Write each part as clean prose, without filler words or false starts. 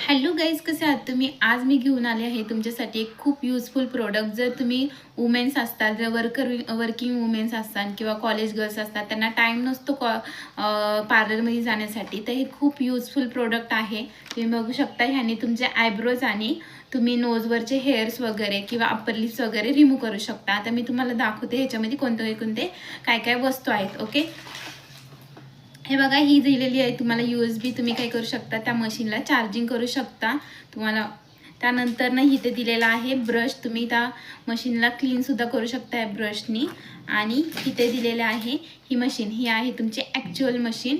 Hello guys, कसे आहात तुम्ही? आज मी घेऊन आले आहे तुमच्यासाठी एक खूप यूजफुल प्रोडक्ट. जर तुम्ही वुमेन्स असतात, जर वर्किंग वुमेन्स असतात किंवा कॉलेज गर्ल्स असतात, त्यांना टाईम नसतो पार्लरमध्ये जाण्यासाठी, तर हे खूप यूजफुल प्रोडक्ट आहे. तुम्ही बघू शकता, ह्याने तुमचे आयब्रोज आणि तुम्ही नोजवरचे हेअर्स वगैरे किंवा अप्पर लिप्स वगैरे रिमूव्ह करू शकता. आता मी तुम्हाला दाखवते ह्याच्यामध्ये कोणते कोणते काय वस्तू आहेत. ओके, हे बघा, ही दिलेली आहे तुम्हाला USB. तुम्ही काय करू शकता, त्या मशीनला चार्जिंग करू शकता तुम्हाला. त्यानंतर ना इथे दिलेला आहे ब्रश. तुम्ही त्या मशीनला क्लीनसुद्धा करू शकता ब्रशनी. आणि इथे दिलेले आहे ही मशीन. ही आहे तुमची ॲक्च्युअल मशीन.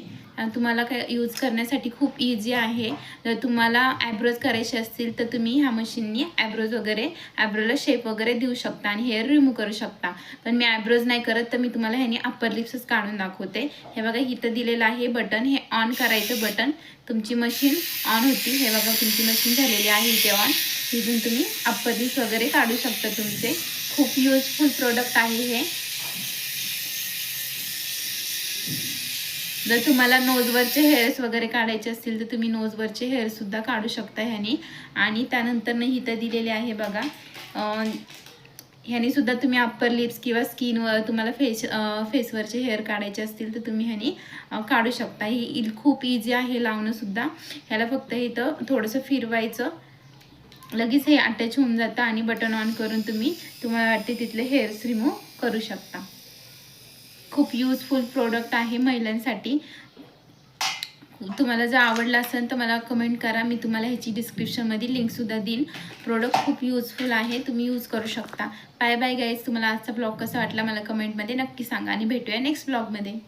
तुम्हाला काय यूज करण्यासाठी खूप इझी आहे. जर तुम्हाला ॲब्रोज करायचे असतील तर तुम्ही ह्या मशीननी ॲब्रोज वगैरे ॲब्रोला शेप वगैरे देऊ शकता आणि हेअर रिमूव्ह करू शकता. पण मी ॲब्रोज नाही करत, तर मी तुम्हाला ह्याने अप्पर लिप्सच काढून दाखवते. हे बघा, इथं दिलेलं आहे बटन. हे ऑन करायचं बटन. तुमची मशीन ऑन होती. हे बघा, तुमची मशीन झालेली आहे इथे ऑन. इथून तुम्ही अप्पर लिप्स वगैरे काढू शकता तुमचे. खूप यूजफुल प्रोडक्ट आहे हे. जर तुम्हाला नोजवरचे हेअर्स वगैरे काढायचे असतील तर तुम्ही नोजवरचे हेअरसुद्धा काढू शकता ह्याने. आणि त्यानंतर ना इथं दिलेले आहे बघा, ह्याने सुद्धा तुम्ही अप्पर लिप्स किंवा स्किनवर तुम्हाला फेसवरचे हेअर काढायचे असतील तर तुम्ही ह्याने काढू शकता. ही खूप इझी आहे लावणंसुद्धा. ह्याला फक्त इथं थोडंसं फिरवायचं, लगेच हे अटॅच होऊन जातं आणि बटन ऑन करून तुम्हाला वाटते तिथले हेअर्स रिमूव्ह करू शकता. खूप यूजफुल प्रोडक्ट आहे महिलांसाठी. तुम्हाला जर आवडला असेल तर मला कमेंट करा. मी तुम्हाला ह्याची डिस्क्रिप्शनमध्ये लिंकसुद्धा देईन. प्रोडक्ट खूप यूजफुल आहे, तुम्ही यूज करू शकता. Bye bye guys. तुम्हाला आजचा ब्लॉग कसा वाटला मला कमेंटमध्ये नक्की सांगा आणि भेटूया नेक्स्ट ब्लॉगमध्ये.